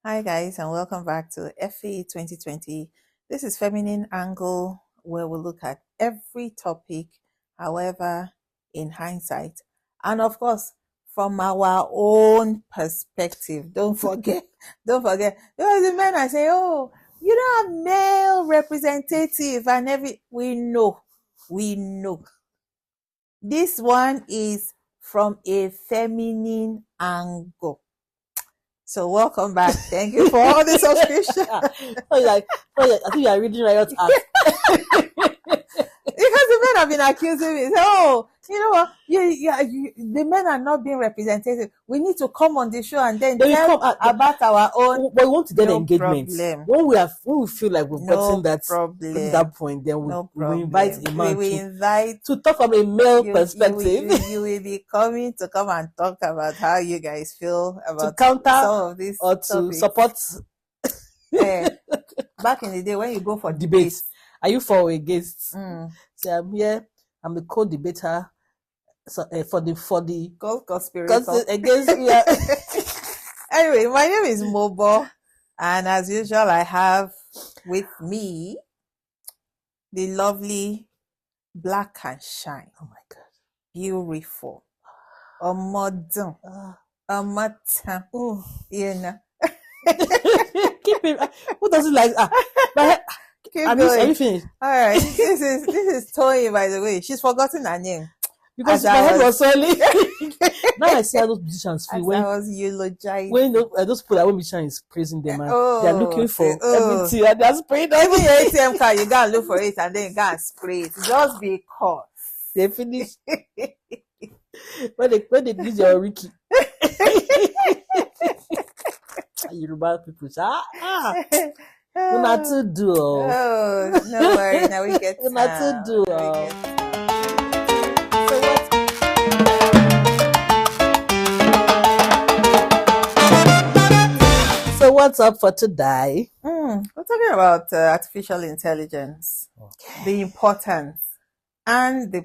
Hi, guys, and welcome back to FE 2020. This is Feminine Angle, where we look at every topic, however, in hindsight, and of course, from our own perspective. Don't forget, because the men are saying, "Oh, you don't have male representative," and we know. This one is from a feminine angle. So welcome back. Thank you for all the subscription. I think you are reading Riot Act. Because the men have been accusing me. Oh, you know what? The men are not being representative. We need to come on the show and then tell about our own. But we want to get No engagement. problem. When we feel like we've gotten problem. that point, then we invite a man to talk from a male perspective. You will be coming to come and talk about how you guys feel about to counter some of these or topics. To support. Back in the day when you go for debates, are you for or against? So I'm here. I'm a co-debater. So, for the conspirator against. Anyway, my name is Mobo, and as usual, I have with me the lovely Black and Shine. Oh my God, beautiful, a modern, a matin, you know. Keep it. Who doesn't like? Are you finished? All right. This is Toyi, by the way. She's forgotten her name. Because my head was swelling. Now I see how those musicians feel when I was eulogizing. When those people that when musician is praising them, they're looking for everything and they're spraying them. Even your ATM card, you gotta look for it and then you gotta spray it. Just because they finish when they use your Ricky. Yoruba people say, not to do. Oh, no worry. Now we get not to do. So what's up for today? We're talking about artificial intelligence, the importance and the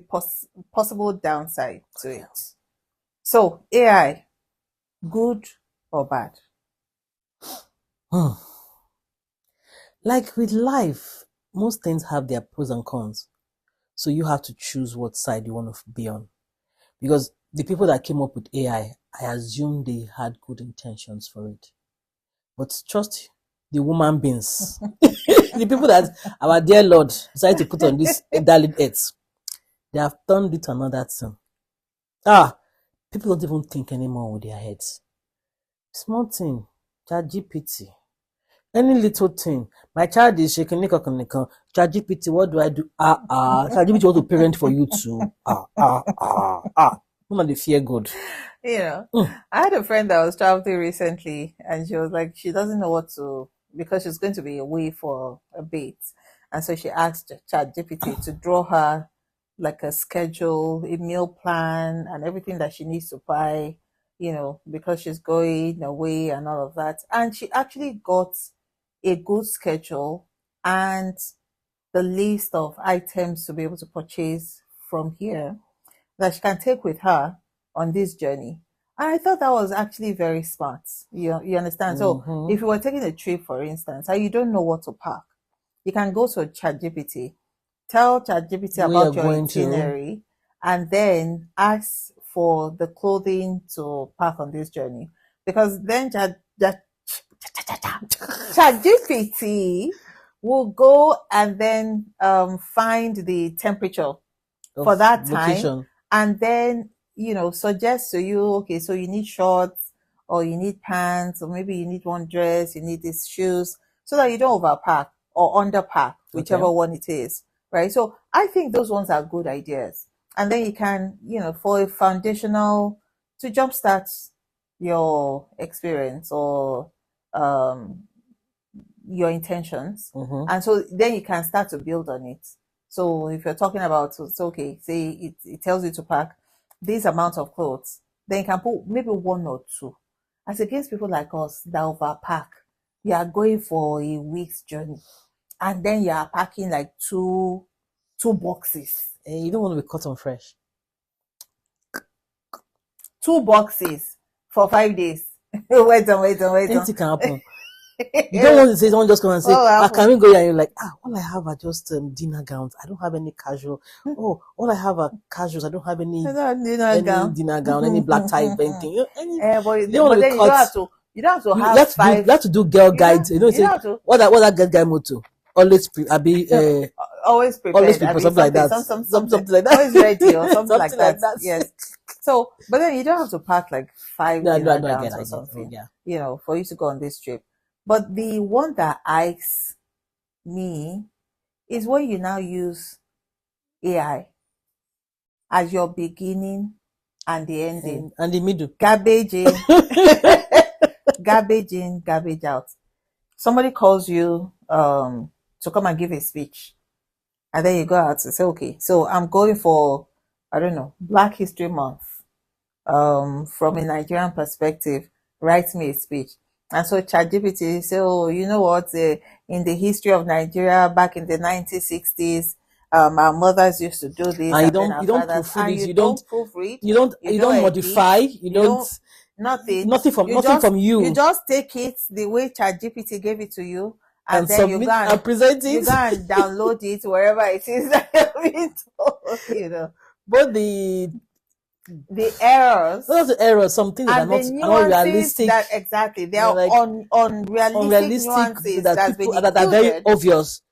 possible downside to it. So AI, good or bad? Like with life, most things have their pros and cons. So you have to choose what side you want to be on. Because the people that came up with AI, I assume they had good intentions for it. But trust the human beings. The people that our dear Lord decided to put on this darling earth, they have turned it to another thing. People don't even think anymore with their heads. Small thing, ChatGPT. Any little thing. My child is shaking. ChatGPT, what do I do? ChatGPT want to parent for you too. Woman, they fear good. You know, I had a friend that was traveling recently, and she was like, she doesn't know what to, because she's going to be away for a bit, and so she asked ChatGPT to draw her like a schedule, a meal plan, and everything that she needs to buy, you know, because she's going away and all of that. And she actually got a good schedule and the list of items to be able to purchase from here that she can take with her on this journey. And I thought that was actually very smart. You understand? So if you were taking a trip, for instance, and you don't know what to pack, you can go to ChatGPT, tell ChatGPT about your itinerary, and then ask for the clothing to pack on this journey. Because then ChatGPT will go and then find the temperature for that time, and then, you know, suggest to you, okay, so you need shorts, or you need pants, or maybe you need one dress, you need these shoes, so that you don't overpack or underpack, whichever one it is, right? So I think those ones are good ideas. And then you can, you know, for a foundational, to jumpstart your experience or your intentions. And so then you can start to build on it. So if you're talking about, it's okay, say it tells you to pack this amount of clothes, then you can put maybe one or two. As against people like us that overpack, you are going for a week's journey, and then you are packing like two boxes. And you don't want to be cotton fresh. 2 boxes for 5 days. Wait. Anything can happen. You don't want to say someone just come and say, What can happened? we go here? And you're like, all I have are just dinner gowns. I don't have any casual. Oh, all I have are casuals. I don't have any I don't need a gown. dinner gown, any black tie, anything. But You don't want to then cut. you don't have to You have have to do. five. You have to do girl guides. You know, You say don't have to what that girl guide motto. Always always prepared. always prepare something like that. Something like that. Always ready or something like Something like that. that. Yes. So, but then you don't have to pack like 5 No, dinner I gowns get or it. something, Yeah. for you to go on this trip. But the one that ikes me is when you now use AI as your beginning and the ending. And the middle. Garbage in, garbage in, garbage out. Somebody calls you to come and give a speech, and then you go out and say, okay, so I'm going for, I don't know, Black History Month. From a Nigerian perspective, write me a speech. And so ChatGPT say, oh, you know what? In the history of Nigeria, back in the 1960s, our mothers used to do this, And and then our fathers, proofread and it. you don't proofread, You don't edit, modify. You don't nothing. nothing from you. You just take it the way ChatGPT gave it to you, and then submit and present it. You go and download it wherever it is that you're being told, But the errors. Those are the errors. Some things and are not realistic. Exactly. They are like unrealistic nuances that are very obvious.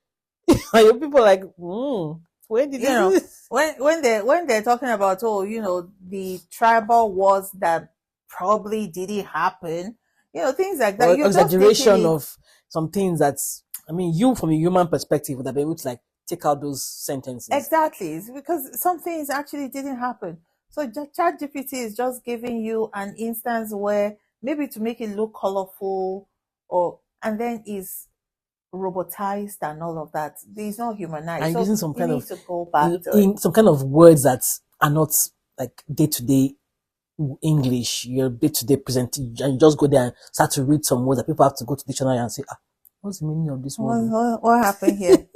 And people are like, when did this? When they're talking about, the tribal wars that probably didn't happen, things like that. Or exaggeration of some things that's, you from a human perspective would have been able to like take out those sentences. Exactly. It's because some things actually didn't happen. So ChatGPT is just giving you an instance where maybe to make it look colorful, and then is robotized and all of that. It's not humanized. And so using some kind of to go back some kind of words that are not like day-to-day English. Your day-to-day present, and you just go there and start to read some words that people have to go to the dictionary and say, what's the meaning of this word? What happened here?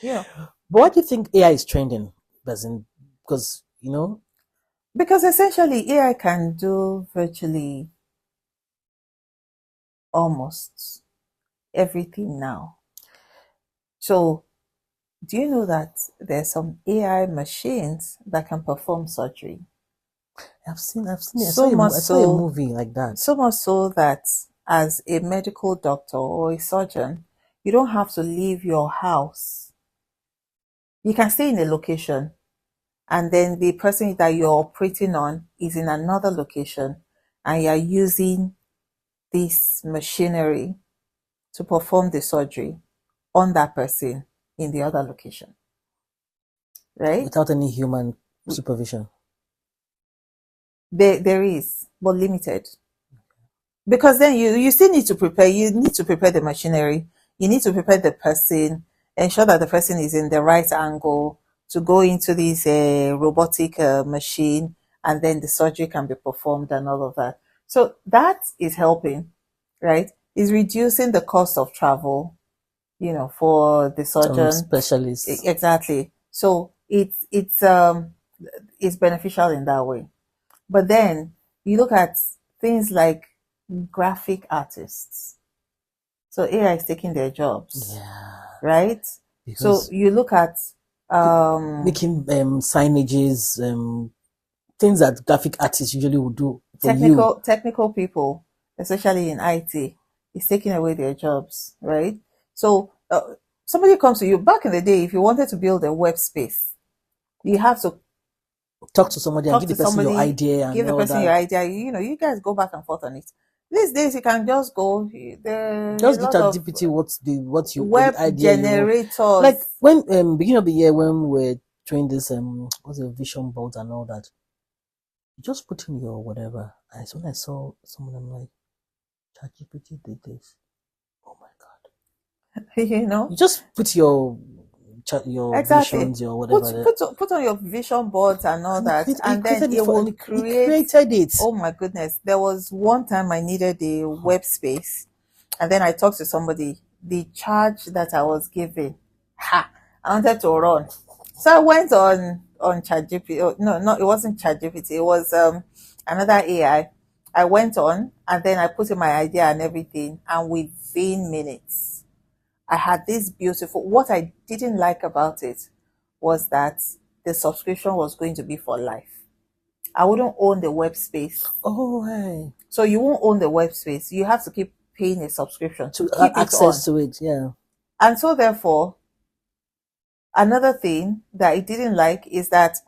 But what do you think AI is trending? Because because essentially AI can do virtually almost everything now. So do you know that there's some AI machines that can perform surgery? I've seen it. I saw a movie like that. So much so that as a medical doctor or a surgeon, you don't have to leave your house. You can stay in a location, and then the person that you're operating on is in another location, and you're using this machinery to perform the surgery on that person in the other location. Right? Without any human supervision. There is, but limited. Because then you still need to prepare. You need to prepare the machinery. You need to prepare the person, ensure that the person is in the right angle to go into this robotic machine, and then the surgery can be performed and all of that. So that is helping, right? Is reducing the cost of travel, for the surgeon. Specialists. Exactly. So it's beneficial in that way. But then you look at things like graphic artists. So AI is taking their jobs. Yeah. Right? Because so you look at making signages, things that graphic artists usually would do. Technical people, especially in IT, is taking away their jobs, right? So somebody comes to you. Back in the day, if you wanted to build a web space, you have to talk to somebody and give the person your idea. And give the person your idea. You guys go back and forth on it. These days, you can just go. Just get ChatGPT what you web idea generators. Like when beginning of the year when we're doing this what's the vision boards and all that, you just put in your whatever. And when I saw someone, I'm like, ChatGPT did this. Oh my god! You just put your visions, your whatever. Put on your vision boards and all that, and then it will create. He created it. Oh my goodness! There was one time I needed a web space, and then I talked to somebody. The charge that I was given, I wanted to run, so I went on ChatGPT. Oh, no, it wasn't ChatGPT. It was another AI, I went on and then I put in my idea and everything, and within minutes, I had this beautiful. What I didn't like about it was that the subscription was going to be for life. I wouldn't own the web space. Oh, hey. So you won't own the web space. You have to keep paying a subscription To keep access it on. to it, yeah. And so therefore, another thing that I didn't like is that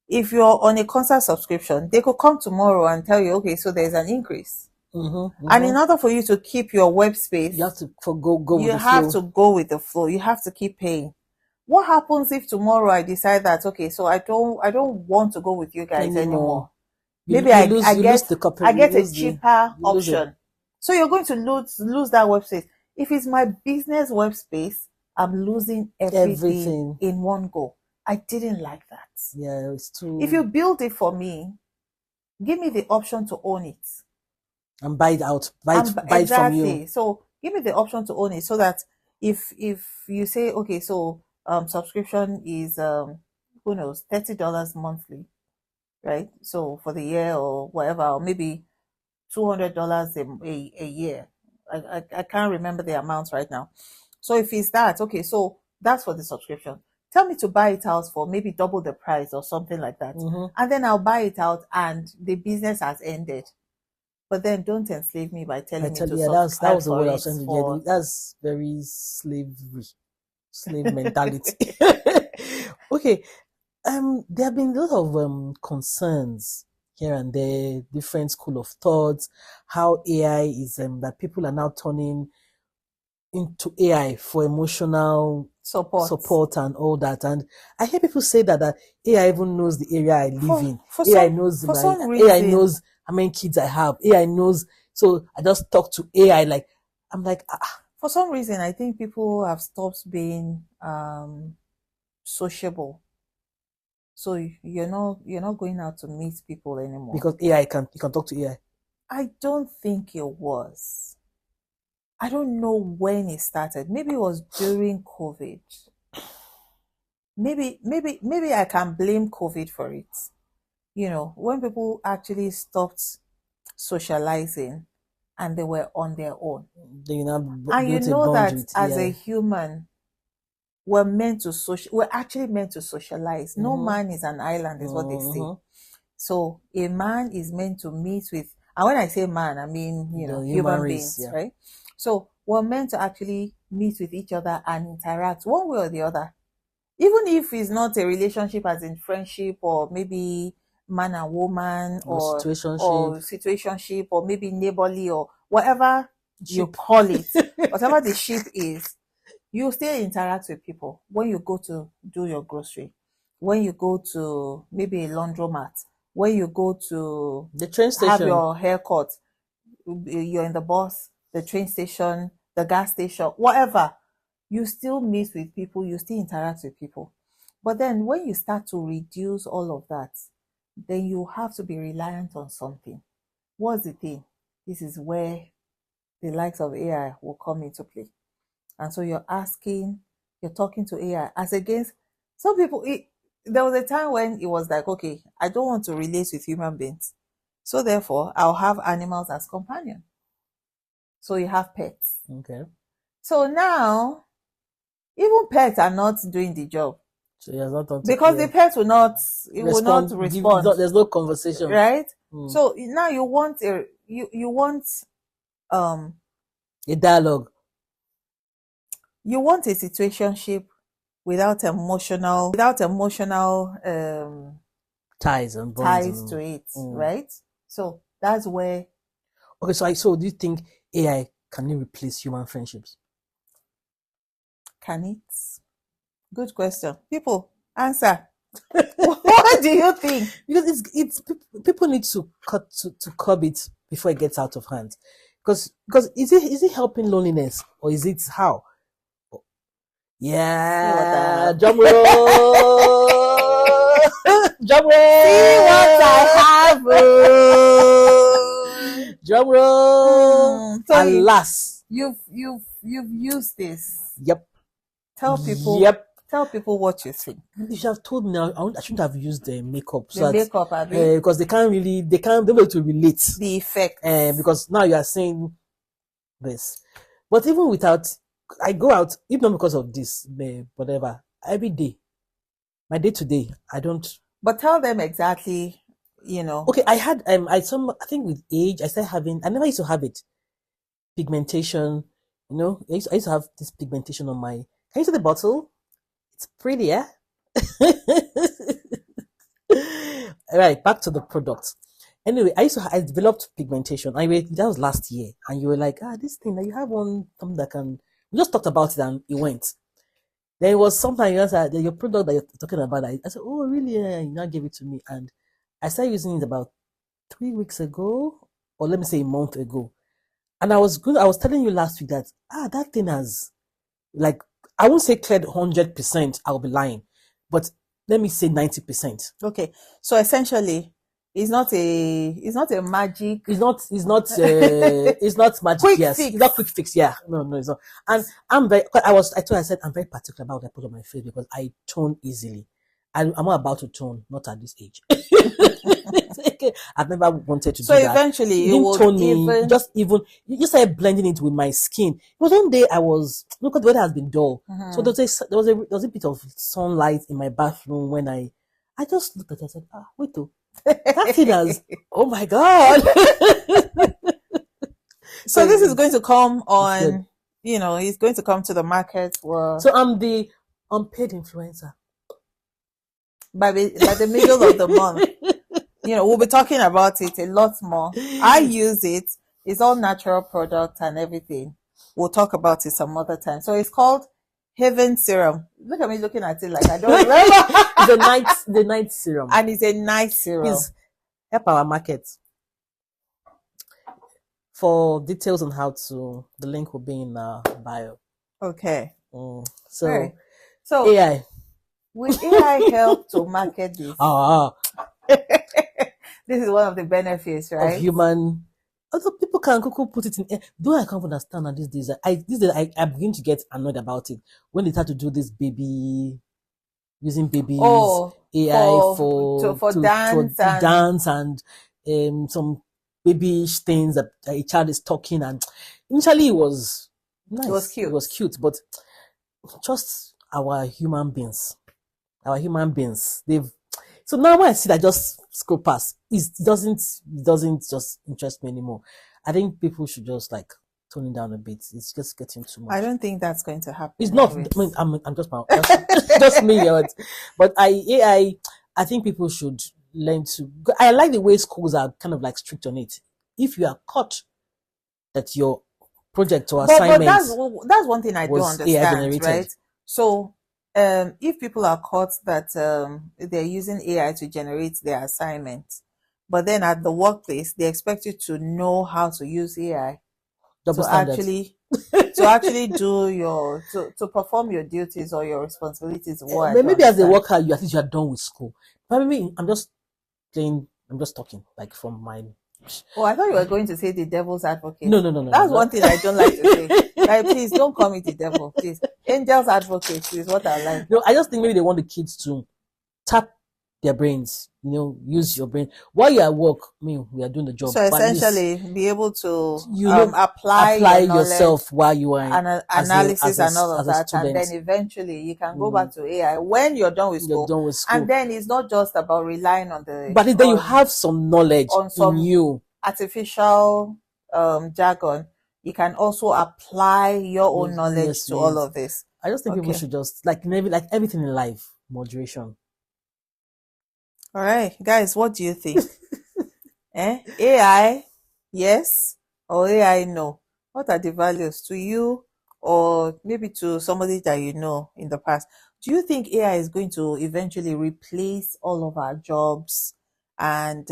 if you're on a constant subscription, they could come tomorrow and tell you, okay, so there's an increase. And in order for you to keep your web space, you have to go with you the have flow. to go with the flow. You have to keep paying. What happens if tomorrow I decide that, okay, so I don't want to go with you guys anymore? Maybe I get a cheaper option. So you're going to lose that web space. If it's my business web space, I'm losing everything in one go. I didn't like that. Yeah, it's too. If you build it for me, give me the option to own it and buy it out, buy it from you. So give me the option to own it, so that if you say, okay, so subscription is who knows, $30 monthly, right? So for the year or whatever, or maybe $200 a year. I can't remember the amounts right now. So if it's that, okay, so that's for the subscription. Tell me to buy it out for maybe double the price or something like that. And then I'll buy it out and the business has ended. But then don't enslave me by telling me to subscribe. That was the word I was trying to get. That's very slave mentality. Okay. There have been a lot of concerns here and there, different school of thoughts, how AI is that people are now turning into AI for emotional support and all that. And I hear people say that AI even knows the area I live in. AI knows AI knows how many kids I have. AI knows. So I just talk to AI I'm like, For some reason, I think people have stopped being sociable. So you're not going out to meet people anymore. Because AI you can talk to AI. I don't think it was. I don't know when it started. Maybe it was during COVID. Maybe I can blame COVID for it. When people actually stopped socializing and they were on their own. And you know that as a human, we're actually meant to socialize. No man is an island, is what they say. So a man is meant to meet with, and when I say man, I mean, human beings, right? So we're meant to actually meet with each other and interact one way or the other. Even if it's not a relationship as in friendship or maybe man and woman or situationship or maybe neighborly or whatever you call it, whatever the ship is, you still interact with people when you go to do your grocery, when you go to maybe a laundromat, when you go to the train station, have your haircut, you're in the bus, the train station, the gas station, whatever. You still meet with people, you still interact with people. But then when you start to reduce all of that, then you have to be reliant on something. What's the thing? This is where the likes of AI will come into play. And so you're talking to AI as against some people. There was a time when it was like, okay, I don't want to relate with human beings. So therefore, I'll have animals as companion. So you have pets. Okay. So now, even pets are not doing the job. So he has not done because the pet will not respond. There's no conversation, right? So now you want a dialogue. You want a situationship without emotional ties to it, right? So that's where. Okay, so do you think AI can replace human friendships? Can it? Good question. People, answer. What do you think? Because it's people need to curb it before it gets out of hand. Because is it helping loneliness or is it how? Yeah, drum roll. Drum roll. See what I have. Drum roll. So alas, you've used this. Yep. Tell people. Yep. Tell people what you think. You should have told me. I shouldn't have used the makeup. The makeup, because they can't be able to relate. The effect. Because now you are saying this. But even without, I go out, if not because of this, whatever, every day, my day to day, I don't. But tell them exactly, Okay, I had, I think with age, I never used to have it. Pigmentation, I used to have this pigmentation on my, can you see the bottle? It's pretty, yeah? Right, back to the product. Anyway, I developed pigmentation. That was last year, and you were like, this thing that you have something that can. We just talked about it, and it went. Then it was sometime you said your product that you're talking about. I said, oh really? Yeah, you now gave it to me, and I started using it about 3 weeks ago, or let me say a month ago. And I was telling you last week that that thing has, like, I won't say cleared 100%. I'll be lying, but let me say 90%. Okay, so essentially, it's not a magic. It's not magic. Quick Yes, fix. It's not quick fix. Yeah, no, it's not. And I'm very particular about what I put on my face because I tone easily. I'm not about to tone, not at this age. I've never wanted to do that. So eventually, you didn't tone me. You just started blending it with my skin. It was one day look at the weather has been dull. Mm-hmm. So there was a bit of sunlight in my bathroom when I just looked at it and said, wait though. That thing has, oh my God. So this is going to come on, it's going to come to the market. So I'm the unpaid influencer. By the middle of the month, we'll be talking about it a lot more. I use it. It's all natural product and everything. We'll talk about it some other time. So it's called Heaven Serum. Look at me looking at it like I don't remember. It's the night serum. And it's a night serum. Please help our market. For details on how to, the link will be in bio. Okay. So AI. Will AI help to market this? This is one of the benefits, right? Of human. Other people can put it in. Though I can't understand that these days. I begin to get annoyed about it when they start to do this using babies AI for dance and some babyish things that a child is talking, and initially it was nice. It was cute, but just our human beings. So now when I see that, just scroll past. It doesn't just interest me anymore. I think people should just tone it down a bit. It's just getting too much. I don't think that's going to happen. It's not. I mean, I'm just just me. But I think people should learn to. I like the way schools are kind of strict on it. If you are caught that your project or assignment, but that's one thing I don't understand, right? So. If people are caught that they're using AI to generate their assignments, but then at the workplace they expect you to know how to use AI to actually do to perform your duties or your responsibilities. Maybe as a worker, at least you are done with school. But maybe I'm just talking from my. Oh, I thought you were going to say the devil's advocate. No. That's one thing I don't like to say. Please don't call me the devil, please. Angel's advocate is what I like. No, I just think maybe they want the kids to tap their brains, use your brain. While you're at work, we are doing the job. So essentially, be able to apply yourself while you are in analysis and all of that. And then eventually you can go back to AI when you're done with school. And then it's not just about relying on but then you have some knowledge on some artificial jargon. You can also apply your own knowledge to all of this. I just think people should just maybe everything in life, moderation. All right, guys, what do you think? AI, yes, or AI, no? What are the values to you, or maybe to somebody that you know in the past? Do you think AI is going to eventually replace all of our jobs and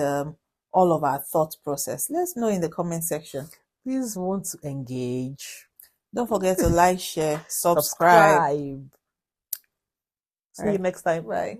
all of our thought process? Let's know in the comment section. Please want to engage. Don't forget to like, share, subscribe. See you next time. Bye.